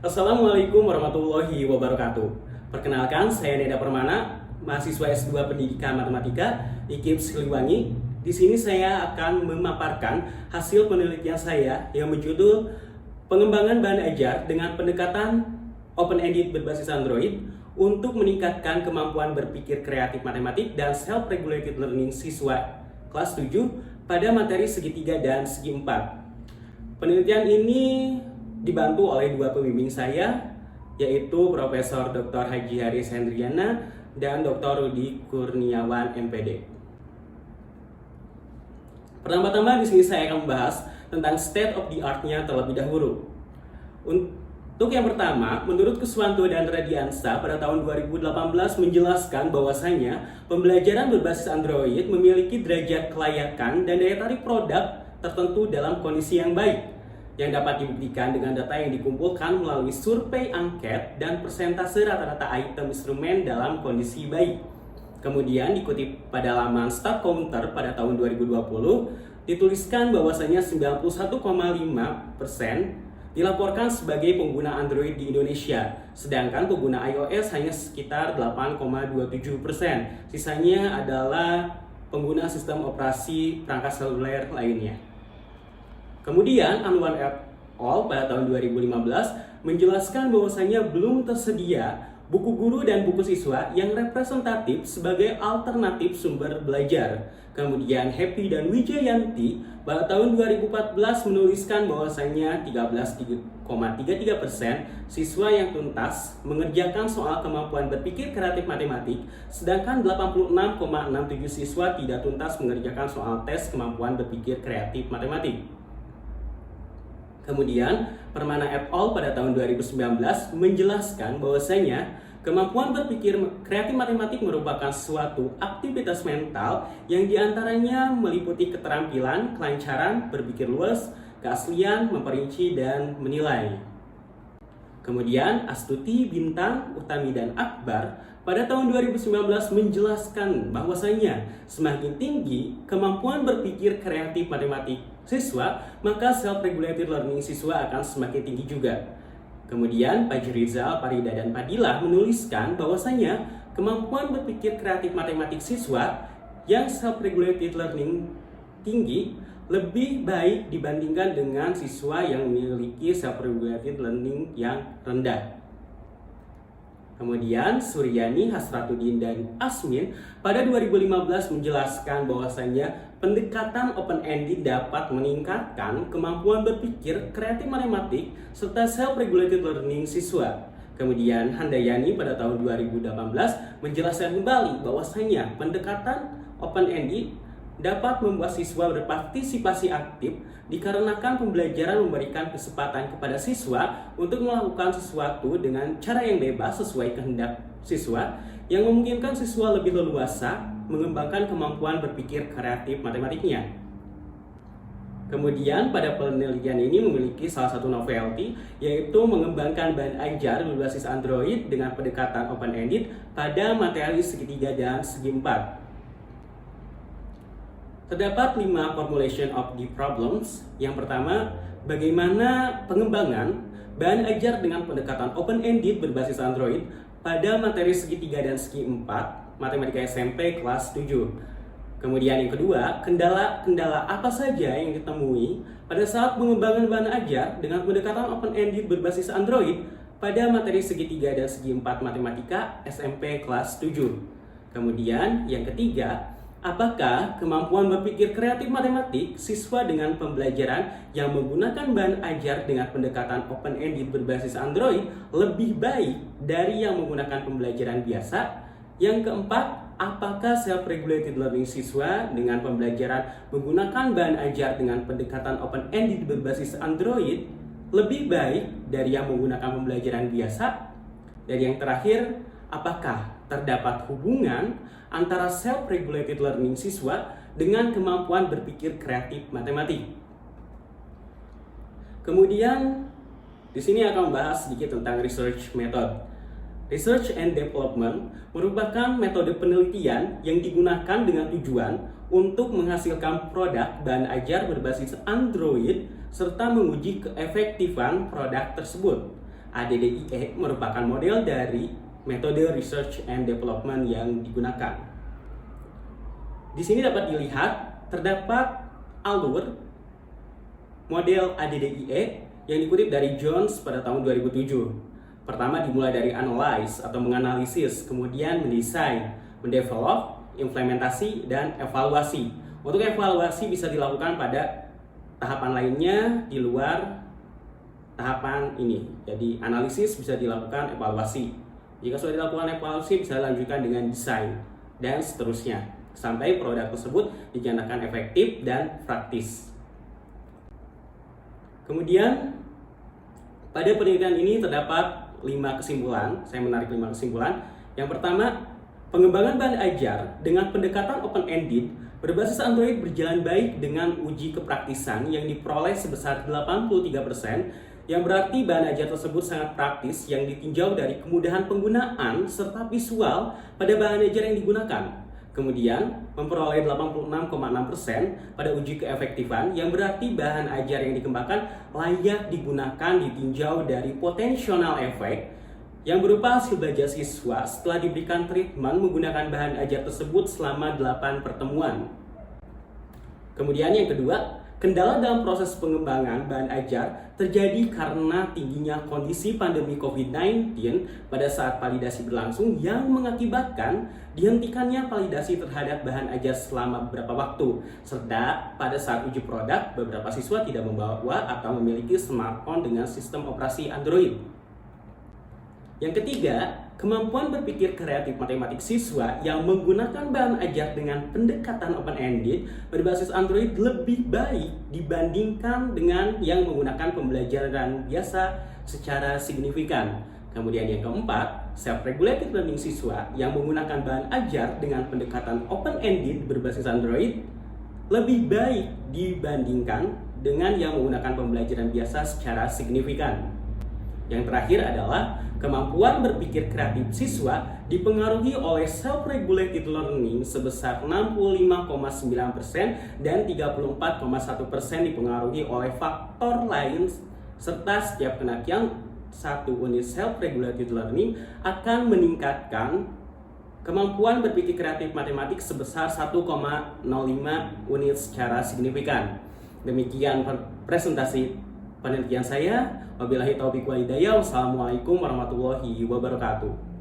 Assalamualaikum warahmatullahi wabarakatuh. Perkenalkan, saya Neda Permana, mahasiswa S2 Pendidikan Matematika, IKIP Siliwangi. Di sini saya akan memaparkan hasil penelitian saya yang berjudul Pengembangan Bahan Ajar dengan Pendekatan Open-Ended berbasis Android untuk meningkatkan kemampuan berpikir kreatif matematik dan self-regulated learning siswa kelas 7 pada materi segitiga dan segi 4. Penelitian ini dibantu oleh dua pembimbing saya, yaitu Profesor Dr. Haji Haris Hendriana dan Dr. Rudi Kurniawan MPD. Pertama-tama di sini saya akan membahas tentang state of the art-nya terlebih dahulu. Untuk yang pertama, menurut Kuswanto dan Radiansa pada tahun 2018 menjelaskan bahwasanya pembelajaran berbasis Android memiliki derajat kelayakan dan daya tarik produk tertentu dalam kondisi yang baik, yang dapat dibuktikan dengan data yang dikumpulkan melalui survei angket dan persentase rata-rata item instrumen dalam kondisi baik. Kemudian dikutip pada laman StatCounter pada tahun 2020, dituliskan bahwasanya 91,5% dilaporkan sebagai pengguna Android di Indonesia, sedangkan pengguna iOS hanya sekitar 8,27%. Sisanya adalah pengguna sistem operasi perangkat seluler lainnya. Kemudian Anwar et al. Pada tahun 2015 menjelaskan bahwasanya belum tersedia buku guru dan buku siswa yang representatif sebagai alternatif sumber belajar. Kemudian Happy dan Wijayanti pada tahun 2014 menuliskan bahwasanya 13,33% siswa yang tuntas mengerjakan soal kemampuan berpikir kreatif matematik, sedangkan 86,67 siswa tidak tuntas mengerjakan soal tes kemampuan berpikir kreatif matematik. Kemudian, Permana et al. Pada tahun 2019 menjelaskan bahwasanya kemampuan berpikir kreatif matematik merupakan suatu aktivitas mental yang diantaranya meliputi keterampilan, kelancaran, berpikir luas, keaslian, memperinci, dan menilai. Kemudian, Astuti, Bintang, Utami, dan Akbar pada tahun 2019 menjelaskan bahwasanya semakin tinggi kemampuan berpikir kreatif matematik siswa, maka self-regulated learning siswa akan semakin tinggi juga. Kemudian, Fajrizal, Farida, dan Fadilah menuliskan bahwasanya kemampuan berpikir kreatif matematik siswa yang self-regulated learning tinggi lebih baik dibandingkan dengan siswa yang memiliki self-regulated learning yang rendah. Kemudian Suryani, Hasratuddin, dan Asmin pada 2015 menjelaskan bahwasanya pendekatan open-ended dapat meningkatkan kemampuan berpikir kreatif matematik serta self-regulated learning siswa. Kemudian Handayani pada tahun 2018 menjelaskan kembali bahwasanya pendekatan open-ended dapat membuat siswa berpartisipasi aktif dikarenakan pembelajaran memberikan kesempatan kepada siswa untuk melakukan sesuatu dengan cara yang bebas sesuai kehendak siswa, yang memungkinkan siswa lebih leluasa mengembangkan kemampuan berpikir kreatif matematiknya. Kemudian pada penelitian ini memiliki salah satu novelty, yaitu mengembangkan bahan ajar berbasis Android dengan pendekatan open-ended pada materi segitiga dan segi 4. Terdapat 5 formulation of the problems. Yang pertama, bagaimana pengembangan bahan ajar dengan pendekatan open-ended berbasis Android pada materi segitiga dan segi 4 Matematika SMP kelas 7. Kemudian yang kedua, kendala-kendala apa saja yang ditemui pada saat pengembangan bahan ajar dengan pendekatan open-ended berbasis Android pada materi segitiga dan segi 4 Matematika SMP kelas 7. Kemudian yang ketiga, apakah kemampuan berpikir kreatif matematik siswa dengan pembelajaran yang menggunakan bahan ajar dengan pendekatan open-ended berbasis Android lebih baik dari yang menggunakan pembelajaran biasa? Yang keempat, apakah self-regulated learning siswa dengan pembelajaran menggunakan bahan ajar dengan pendekatan open-ended berbasis Android lebih baik dari yang menggunakan pembelajaran biasa? Dan yang terakhir, apakah terdapat hubungan antara self-regulated learning siswa dengan kemampuan berpikir kreatif matematik? Kemudian di sini akan membahas sedikit tentang research method. Research and development merupakan metode penelitian yang digunakan dengan tujuan untuk menghasilkan produk bahan ajar berbasis Android serta menguji keefektifan produk tersebut. ADDIE merupakan model dari metode Research and Development yang digunakan. Di sini dapat dilihat terdapat alur model ADDIE yang dikutip dari Jones pada tahun 2007. Pertama dimulai dari analyze atau menganalisis, kemudian mendesain, mendevelop, implementasi, dan evaluasi. Untuk evaluasi bisa dilakukan pada tahapan lainnya di luar tahapan ini. Jadi analisis bisa dilakukan evaluasi. Jika sudah dilakukan evaluasi bisa dilanjutkan dengan desain dan seterusnya sampai produk tersebut dinyatakan efektif dan praktis. Kemudian pada penelitian ini terdapat 5 kesimpulan. Saya menarik 5 kesimpulan. Yang pertama, pengembangan bahan ajar dengan pendekatan open-ended berbasis Android berjalan baik dengan uji kepraktisan yang diperoleh sebesar 83%, yang berarti bahan ajar tersebut sangat praktis yang ditinjau dari kemudahan penggunaan serta visual pada bahan ajar yang digunakan. Kemudian memperoleh 86,6% pada uji keefektifan yang berarti bahan ajar yang dikembangkan layak digunakan ditinjau dari potensial efek yang berupa hasil belajar siswa setelah diberikan treatment menggunakan bahan ajar tersebut selama 8 pertemuan. Kemudian yang kedua, kendala dalam proses pengembangan bahan ajar terjadi karena tingginya kondisi pandemi COVID-19 pada saat validasi berlangsung yang mengakibatkan dihentikannya validasi terhadap bahan ajar selama beberapa waktu. Serta pada saat uji produk, beberapa siswa tidak membawa atau memiliki smartphone dengan sistem operasi Android. Yang ketiga, kemampuan berpikir kreatif matematik siswa yang menggunakan bahan ajar dengan pendekatan open-ended berbasis Android lebih baik dibandingkan dengan yang menggunakan pembelajaran biasa secara signifikan. Kemudian yang keempat, self-regulated learning siswa yang menggunakan bahan ajar dengan pendekatan open-ended berbasis Android lebih baik dibandingkan dengan yang menggunakan pembelajaran biasa secara signifikan. Yang terakhir adalah kemampuan berpikir kreatif siswa dipengaruhi oleh self-regulated learning sebesar 65,9% dan 34,1% dipengaruhi oleh faktor lain, serta setiap kenaikan 1 unit self-regulated learning akan meningkatkan kemampuan berpikir kreatif matematik sebesar 1,05 unit secara signifikan. Demikian presentasi penelitian saya. Wabillahi taufiq wal hidayah. Wassalamualaikum warahmatullahi wabarakatuh.